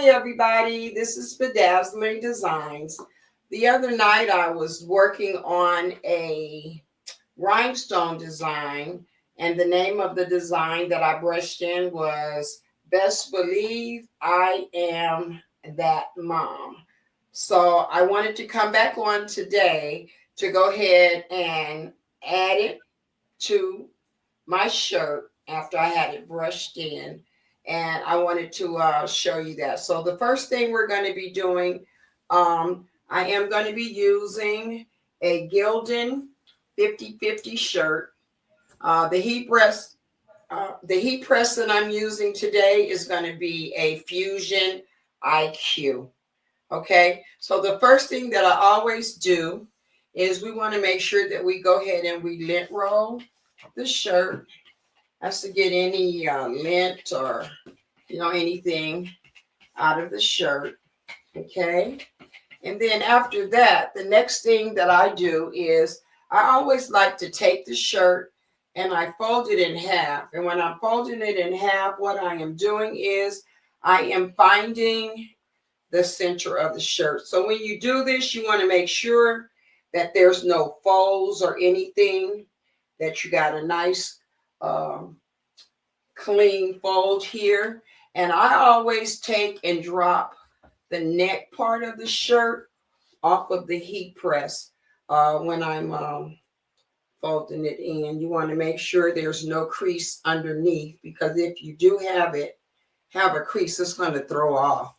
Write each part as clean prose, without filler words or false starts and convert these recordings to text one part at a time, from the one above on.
everybody. This is Bedazzling Designs. The other night I was working on a rhinestone design, and the name of the design that I brushed in was Best Believe I Am That Mom. So I wanted to come back on today to go ahead and add it to my shirt after I had it brushed in. And I wanted to show you that. So the first thing we're going to be doing, I am going to be using a Gildan 50/50 shirt. The heat press that I'm using today is going to be a Fusion IQ. Okay, so the first thing that I always do is we want to make sure that we go ahead and we lint roll the shirt. That's to get any lint or anything out of the shirt. Okay, and then after that, the next thing that I do is I always like to take the shirt and I fold it in half. And when I'm folding it in half, what I am doing is I am finding the center of the shirt. So when you do this, you want to make sure that there's no folds or anything, that you got a nice clean fold here. And I always take and drop the neck part of the shirt off of the heat press when I'm folding it in. You want to make sure there's no crease underneath, because if you do have a crease, it's going to throw off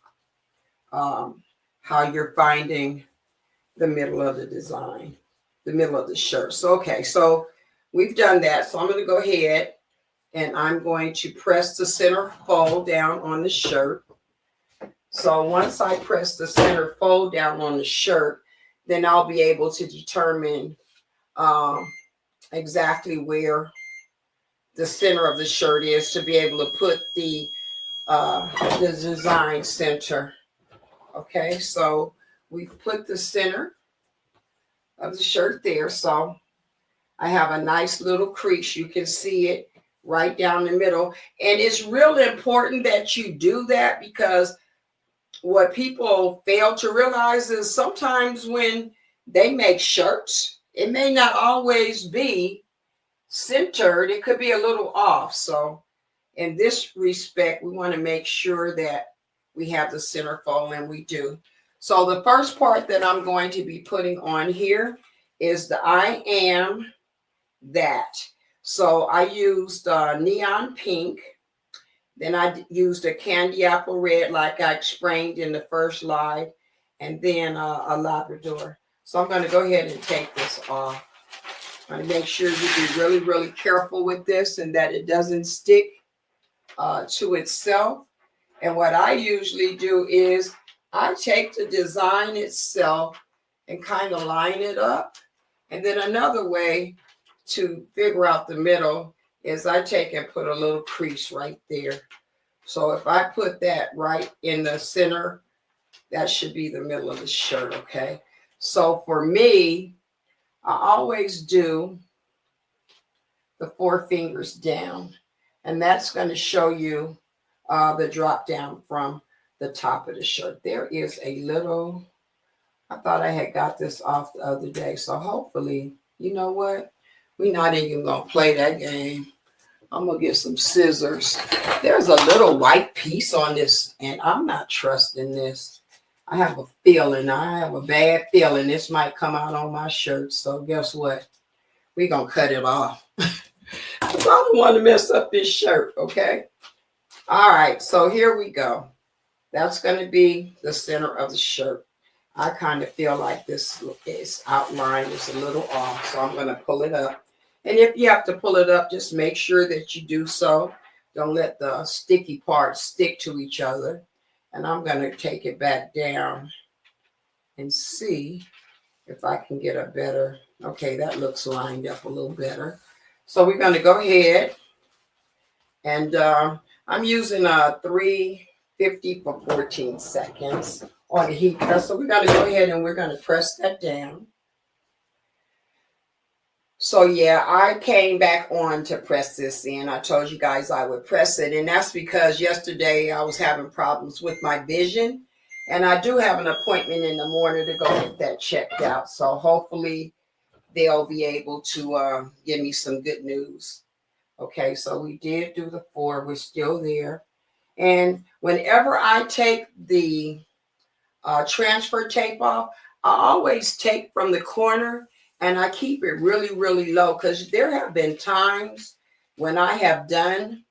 how you're finding the middle of the design, the middle of the shirt. So, okay, so we've done that. So I'm going to go ahead and I'm going to press the center fold down on the shirt. So once I press the center fold down on the shirt, then I'll be able to determine exactly where the center of the shirt is to be able to put the design center. Okay, so we've put the center of the shirt there. So I have a nice little crease. You can see it right down the middle. And it's really important that you do that, because what people fail to realize is sometimes when they make shirts, it may not always be centered. It could be a little off. So in this respect, we want to make sure that we have the center fold, and we do. So the first part that I'm going to be putting on here is the I Am That. So I used neon pink. Then I used a candy apple red, like I explained in the first slide, and then a Labrador. So I'm going to go ahead and take this off. I'm going to make sure you be really, really careful with this and that it doesn't stick to itself. And what I usually do is I take the design itself and kind of line it up. And then another way to figure out the middle is I take and put a little crease right there. So if I put that right in the center, that should be the middle of the shirt, okay? So for me, I always do the 4 fingers down, and that's going to show you the drop down from the top of the shirt. There is a little, I thought I had got this off the other day, so hopefully, you know what? We're not even going to play that game. I'm going to get some scissors. There's a little white piece on this, and I'm not trusting this. I have a bad feeling this might come out on my shirt. So guess what? We're going to cut it off. I don't want to mess up this shirt, okay? All right, so here we go. That's going to be the center of the shirt. I kind of feel like this is outline is a little off, so I'm going to pull it up. And if you have to pull it up, just make sure that you do so. Don't let the sticky parts stick to each other. And I'm going to take it back down and see if I can get a better, okay, that looks lined up a little better. So we're going to go ahead, and I'm using a 350 for 14 seconds on the heat press. So we're going to go ahead and we're going to press that down. So yeah, I came back on to press this in. I told you guys I would press it, and that's because yesterday I was having problems with my vision, and I do have an appointment in the morning to go get that checked out. So hopefully they'll be able to give me some good news. Okay, so we did do the 4. We're still there. And whenever I take the transfer tape off, I always take from the corner and I keep it really, really low because there have been times when I have done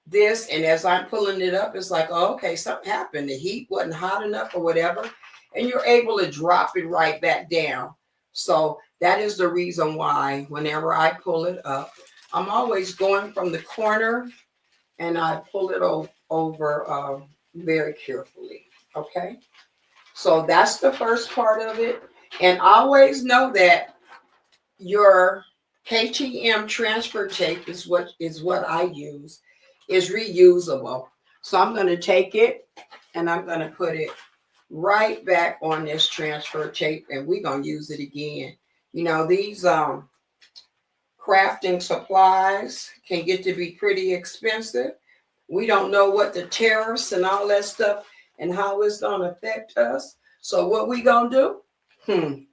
this and as I'm pulling it up, it's like, oh, okay, something happened. The heat wasn't hot enough or whatever. And you're able to drop it right back down. So that is the reason why whenever I pull it up, I'm always going from the corner and I pull it over very carefully. Okay. So that's the first part of it. And always know that your KTM transfer tape is what I use, is reusable. So I'm going to take it and I'm going to put it right back on this transfer tape and we're going to use it again. You know, these crafting supplies can get to be pretty expensive. We don't know what the tariffs and all that stuff and how it's going to affect us. So what we going to do?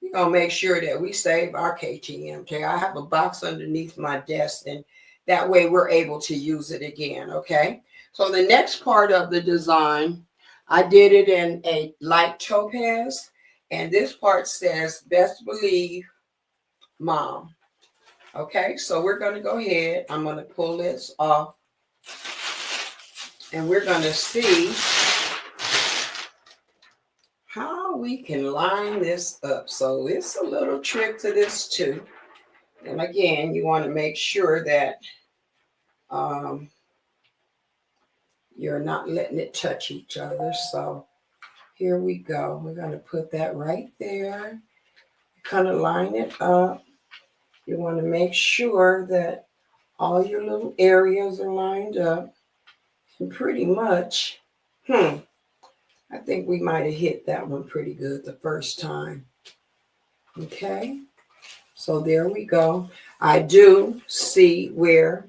We're going to make sure that we save our KTM. Okay, I have a box underneath my desk and that way we're able to use it again. Okay, so the next part of the design, I did it in a light topaz. And this part says, best believe, Mom. Okay, so we're going to go ahead. I'm going to pull this off. And we're going to see how we can line this up. So it's a little trick to this too. And again, you want to make sure that you're not letting it touch each other. So here we go. We're going to put that right there. Kind of line it up. You want to make sure that all your little areas are lined up. And pretty much, I think we might have hit that one pretty good the first time. Okay, so there we go. I do see where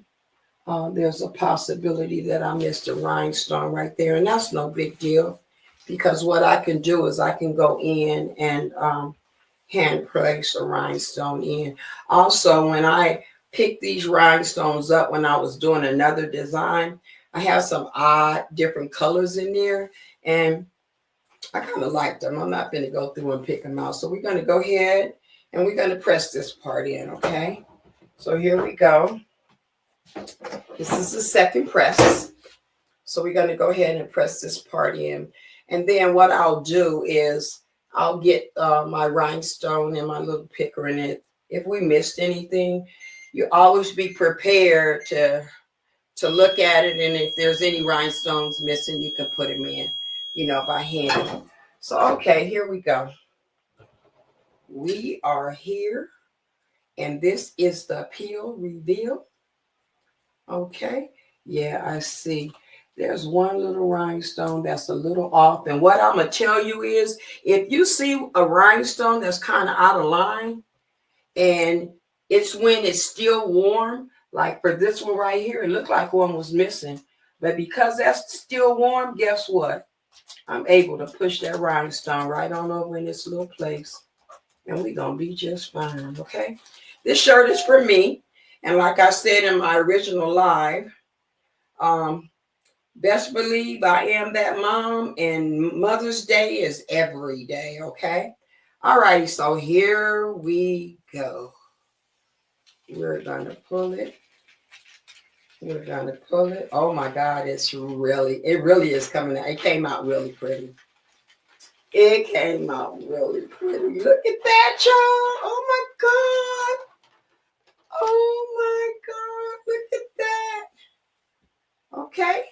there's a possibility that I missed a rhinestone right there, and that's no big deal because what I can do is I can go in and hand place a rhinestone in. Also, when I picked these rhinestones up when I was doing another design, I have some odd different colors in there, and I kind of like them. I'm not going to go through and pick them out. So we're going to go ahead and we're going to press this part in, okay? So here we go. This is the second press. So we're going to go ahead and press this part in. And then what I'll do is I'll get my rhinestone and my little picker in it. If we missed anything, you always be prepared to look at it. And if there's any rhinestones missing, you can put them in, by hand. So, okay, here we go. We are here. And this is the peel reveal. Okay. Yeah, I see. There's one little rhinestone that's a little off. And what I'm going to tell you is, if you see a rhinestone that's kind of out of line, and it's when it's still warm, like for this one right here, it looked like one was missing. But because that's still warm, guess what? I'm able to push that rhinestone right on over in this little place. And we're going to be just fine, okay? This shirt is for me. And like I said in my original live, best believe I am that mom, and Mother's Day is every day, okay? All righty, so here we go. We're going to pull it. We're going to pull it. Oh my God, it really is coming out. It came out really pretty. It came out really pretty. Look at that, y'all. Oh my God. Oh my God, look at that. Okay,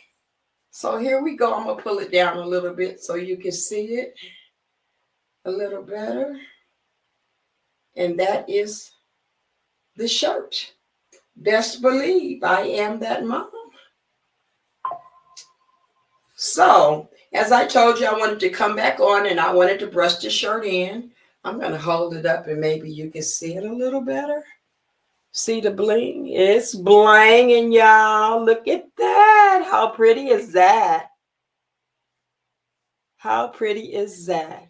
so here we go. I'm going to pull it down a little bit so you can see it a little better. And that is the shirt. Best believe I am that mom. So, as I told you, I wanted to come back on and I wanted to brush the shirt in. I'm going to hold it up and maybe you can see it a little better. See the bling? It's blinging, y'all. Look at that. How pretty is that? How pretty is that?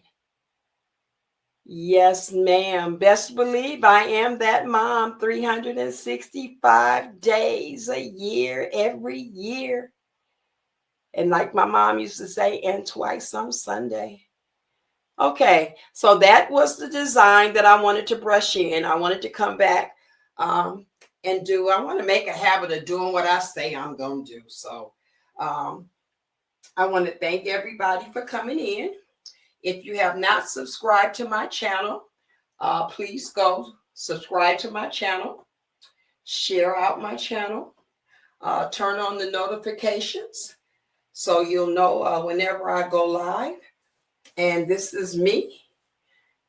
Yes, ma'am. Best believe I am that mom 365 days a year, every year. And like my mom used to say, and twice on Sunday. Okay, so that was the design that I wanted to brush in. I wanted to come back and do, I want to make a habit of doing what I say I'm going to do. So I want to thank everybody for coming in. If you have not subscribed to my channel, please go subscribe to my channel, share out my channel, turn on the notifications so you'll know whenever I go live. And this is me,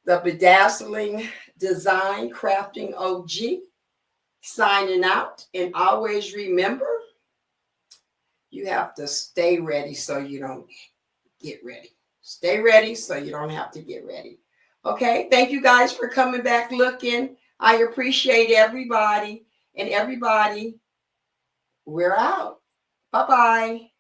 the Bedazzling Design Crafting OG, signing out. And always remember, you have to stay ready so you don't get ready. Stay ready so you don't have to get ready. Okay, thank you guys for coming back looking. I appreciate everybody. And everybody, we're out. Bye-bye.